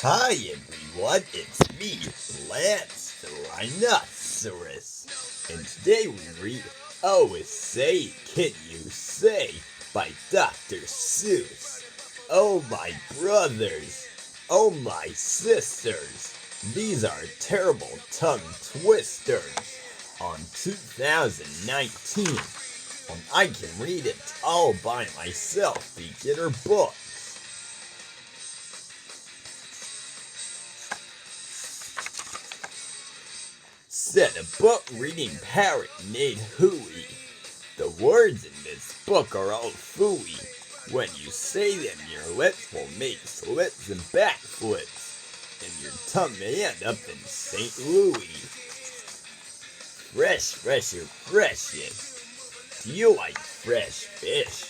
Hi everyone, it's me, Lance the Rhinoceros, and today we read Oh Say Can You Say by Dr. Seuss. Oh my brothers, oh my sisters, these are terrible tongue twisters. On 2019, when I can read it all by myself, beginner book. Said a book reading parrot named Hooey. The words in this book are all fooey. When you say them, your lips will make slits and backflips, and your tongue may end up in St. Louis. Fresh, fresher, freshest. Do you like fresh fish?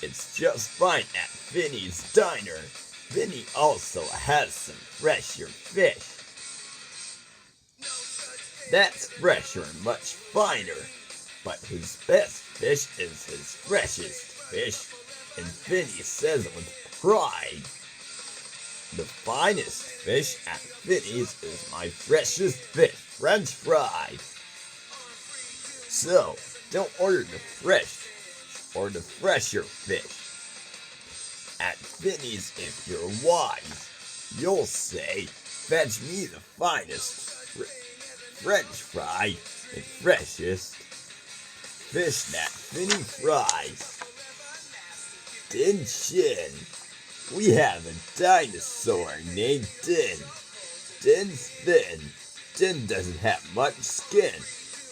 It's just fine at Vinny's Diner. Vinny also has some fresher fish. That's fresher and much finer, but his best fish is his freshest fish, and Vinny says it with pride. The finest fish at Vinny's is my freshest fish, French fried. So, don't order the fresh or the fresher fish. At Vinny's, if you're wise, you'll say, fetch me the finest French fried and freshest fish that Vinny fries. Din Chin. We have a dinosaur named Din. Din's thin. Din doesn't have much skin,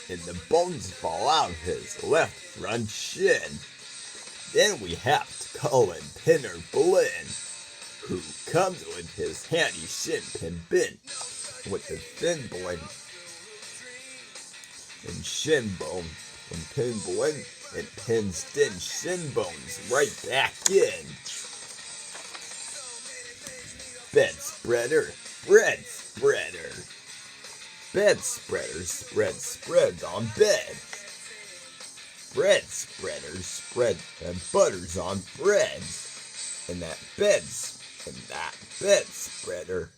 and the bones fall out of his left front shin. Then we have to call him Pinner Blin, who comes with his handy shin pin bin, with the thin blin and shin bone, and pin blin and pins thin shin bones right back in. Bed spreader, bread spreader. Bed spreader spreads on bed. Bread spreaders spread and butters on breads. And that bed spreader,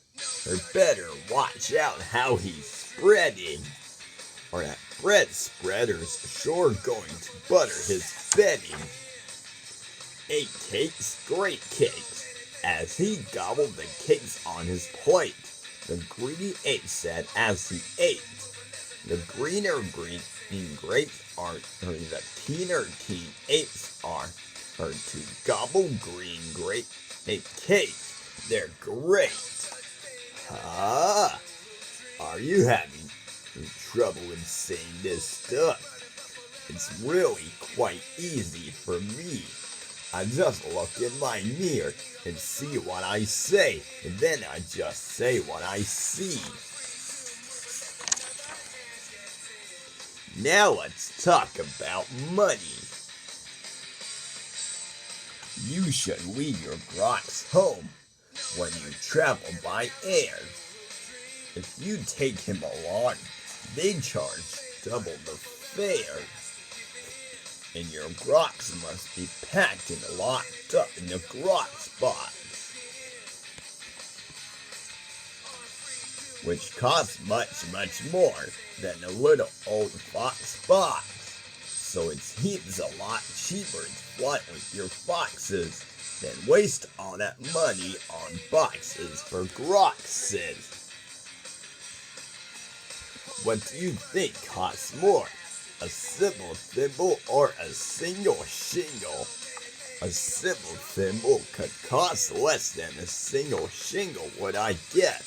or better watch out how he's spreading, or that bread spreader's sure going to butter his bedding. Ate cakes, great cakes, as he gobbled the cakes on his plate. The greedy ape said as he ate, the greener green grapes are, or the keener keen apes are to gobble green grape ape cakes. They're great. Are you having trouble in saying this stuff? It's really quite easy for me. I just look in my mirror and see what I say, and then I just say what I see. Now let's talk about money. You should leave your groks home when you travel by air. If you take him along, they charge double the fare. And your groks must be packed and locked up in the groks box, which costs much more than a little old fox box. So it's heaps a lot cheaper to fly with your foxes than waste all that money on boxes for grokses. What do you think costs more? A simple thimble or a single shingle? A simple thimble could cost less than a single shingle, would I guess.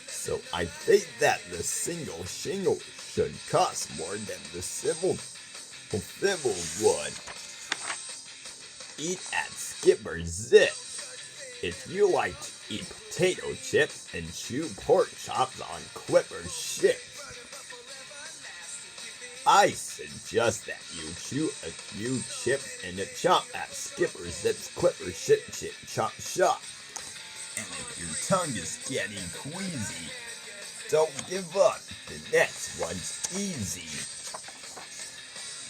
So I think that the single shingle should cost more than the simple thimble would. Eat at Skipper Zip. If you like to eat potato chips and chew pork chops on Clipper ships, I suggest that you chew a few chips and a chop at Skipper Zip's Clipper Chip Chop Shop. And if your tongue is getting queasy, don't give up. The next one's easy.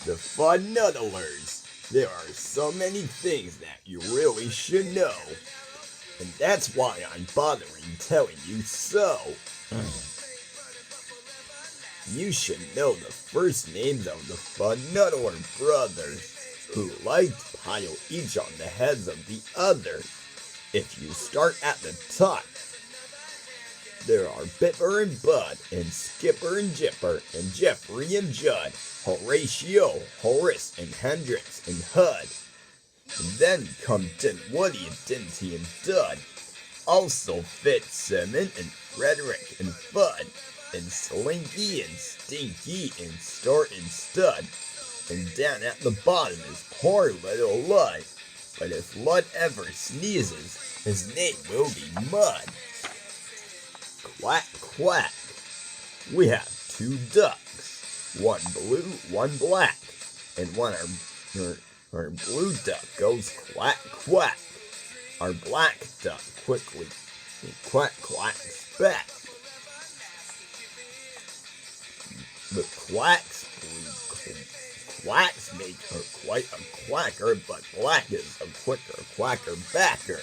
The Fun Nuddlers. There are so many things that you really should know. and that's why I'm bothering telling you so. You should know the first names of the Funuddler brothers, who like to pile each on the heads of the other. If you start at the top, there are Bipper and Bud, and Skipper and Jipper, and Jeffrey and Judd, Horatio, Horace, and Hendrix, and Hud. And then come Dinwoody and Dinty and Dud, also Fitzsimmons and Frederick and Fudd, and Slinky and Stinky and Start and Stud. And down at the bottom is poor little Lud. But if Lud ever sneezes, his name will be Mud. Quack, quack. We have 2 ducks, one blue, one black, and our blue duck goes quack, quack. Our black duck quickly quack, quacks back. The quacks make her quite a quacker, but black is a quicker quacker backer.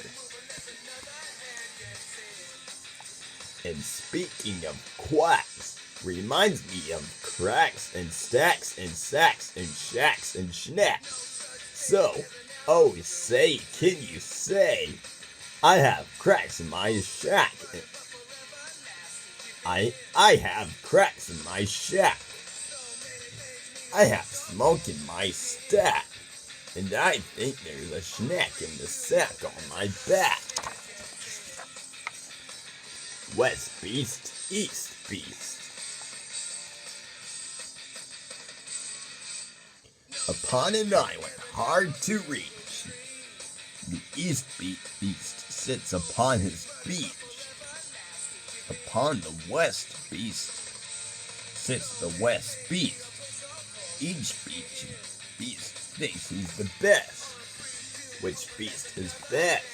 And speaking of quacks, reminds me of cracks and stacks and sacks and shacks and schnacks. So, oh say, can you say, I have cracks in my shack. I have cracks in my shack. I have smoke in my stack. And I think there's a schnack in the sack on my back. West Beast, East Beast. Upon an island hard to reach, the East Beast sits upon his beach. Upon the West Beast sits the West Beast. Each beast thinks he's the best. Which beast is best?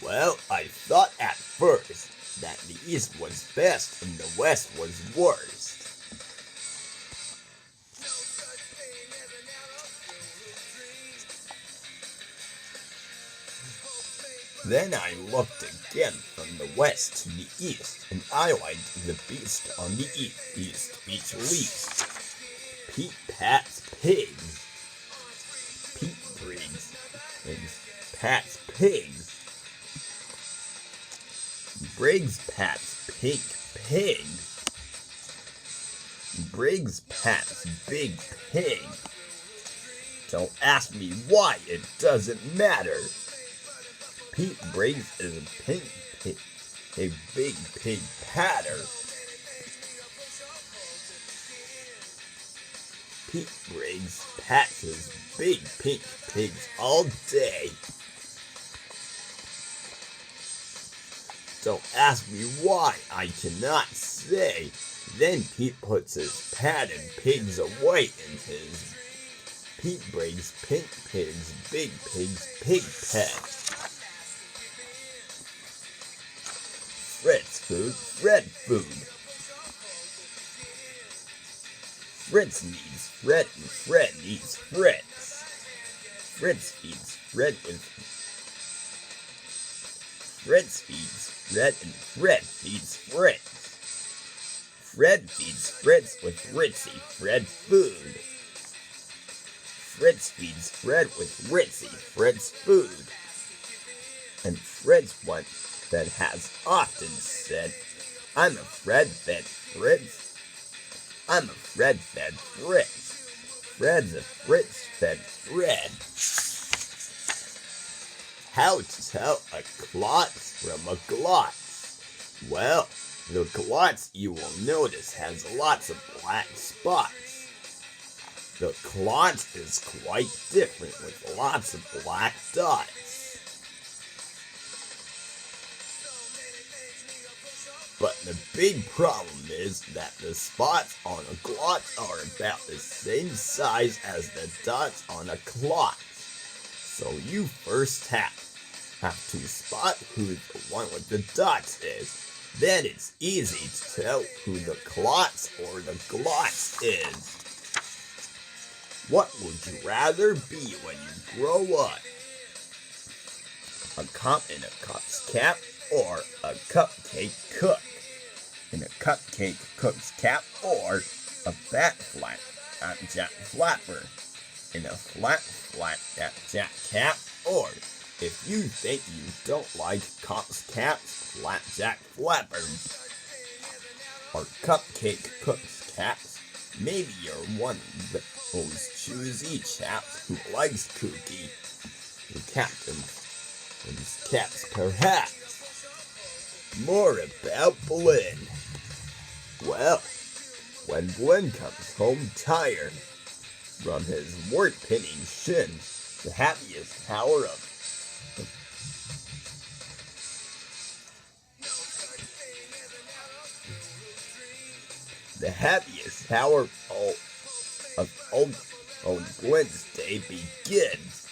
Well, I thought at first that the East was best and the West was worst. Then I looked again from the West to the East, and I liked the beast on the East beach least. Pete Pat's Pigs. Pete Briggs Pat's Pigs. Briggs Pat's Pink Pig. Briggs Pat's Big Pig. Don't ask me why, it doesn't matter. Pete Briggs is a pink pig, a big pig patter. Pete Briggs pats his big pink pigs all day. Don't ask me why, I cannot say. Then Pete puts his patted pigs away in his Pete Briggs Pink Pig's Big Pig's Pig Pen. Fred's food, Fred food. Fritz needs Fred and Fred needs Fritz. Fritz feeds Fred with Fritz feeds Fred and Fred feeds Fritz. Fred feeds Fritz with Ritzy Fred food. Fritz feeds Fred with Ritzy Fred's food. And Fred's one that has often said, I'm a Fred-fed Fritz. I'm a Fred-fed Fritz. Fred's a Fritz-fed Fred. How to tell a klotz from a glotz? Well, the glotz you will notice has lots of black spots. The klotz is quite different with lots of black dots. But the big problem is that the spots on a glotz are about the same size as the dots on a klotz. So you first have to spot who the one with the dots is. Then it's easy to tell who the klotz or the glotz is. What would you rather be when you grow up? a cup in a cup's cap, or a cupcake cook in a cupcake cook's cap, or a fat flat jack flapper in a flat jack cap, or if you think you don't like cop's caps, flapjack flappers, or cupcake cook's caps, maybe you're one of those choosy chaps who likes kooky, who captains caps perhaps. More about Blinn. Well, when Blinn comes home tired from his wart-pinning shin, the happiest hour of old Blinn's day begins.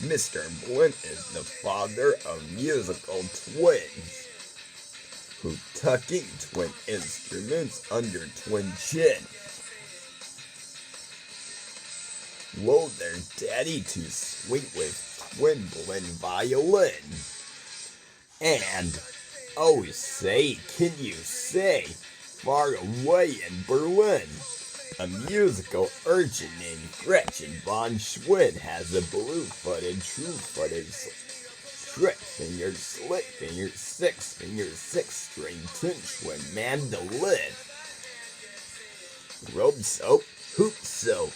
Mr. Blinn is the father of musical twins, who tucking twin instruments under twin chins, lull their daddy to sleep with twin Blinn violin. And, oh say, can you say, far away in Berlin, a musical urchin named Gretchen von Schwinn has a blue-footed, true-footed, trick-fingered, slick-fingered, six-fingered, six-string twin mandolin. Robe soap, hoop soap.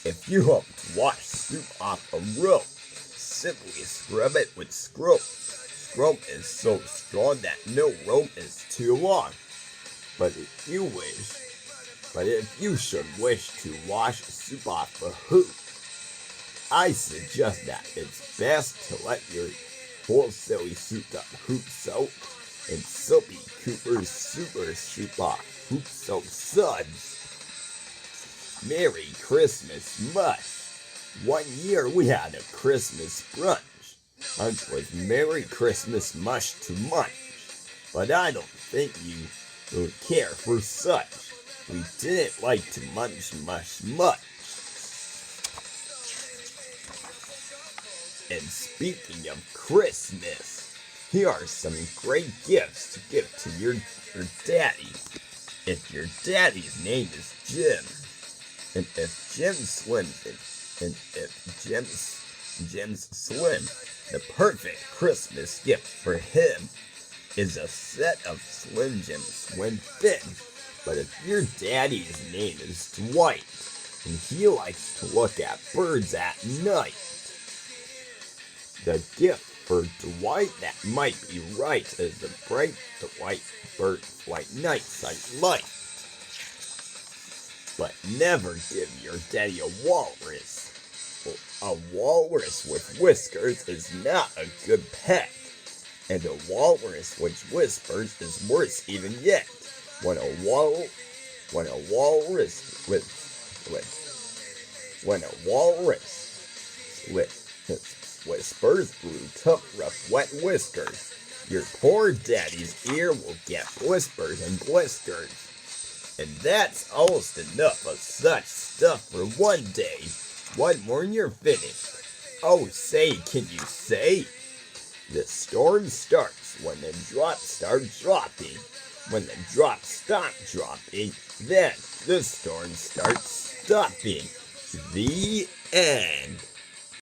If you hope to wash soup off a rope, simply scrub it with scrope. Scrope is so strong that no rope is too long. But if you should wish to wash soup off a hoop, I suggest that it's best to let your whole silly souped up hoop soap and soapy Cooper's super soup off hoop soap suds. Merry Christmas much. One year we had a Christmas brunch. Lunch was Merry Christmas mush to munch. But I don't think you would care for such. We didn't like to munch much. And speaking of Christmas, here are some great gifts to give to your daddy. If your daddy's name is Jim, and if Jim's slim, the perfect Christmas gift for him is a set of Slim Jim Swim Fins. But if your daddy's name is Dwight, and he likes to look at birds at night, the gift for Dwight that might be right is a bright Dwight bird flight night sight light. But never give your daddy a walrus. A walrus with whiskers is not a good pet. And a walrus which whispers is worse even yet. When a walrus whispers through tough, rough, wet whiskers, your poor daddy's ear will get whispers and blisters. And that's almost enough of such stuff for one day. One morning you're finished. Oh, say, can you say? The storm starts when the drops start dropping. When the drops stop dropping, then the storm starts stopping. The end.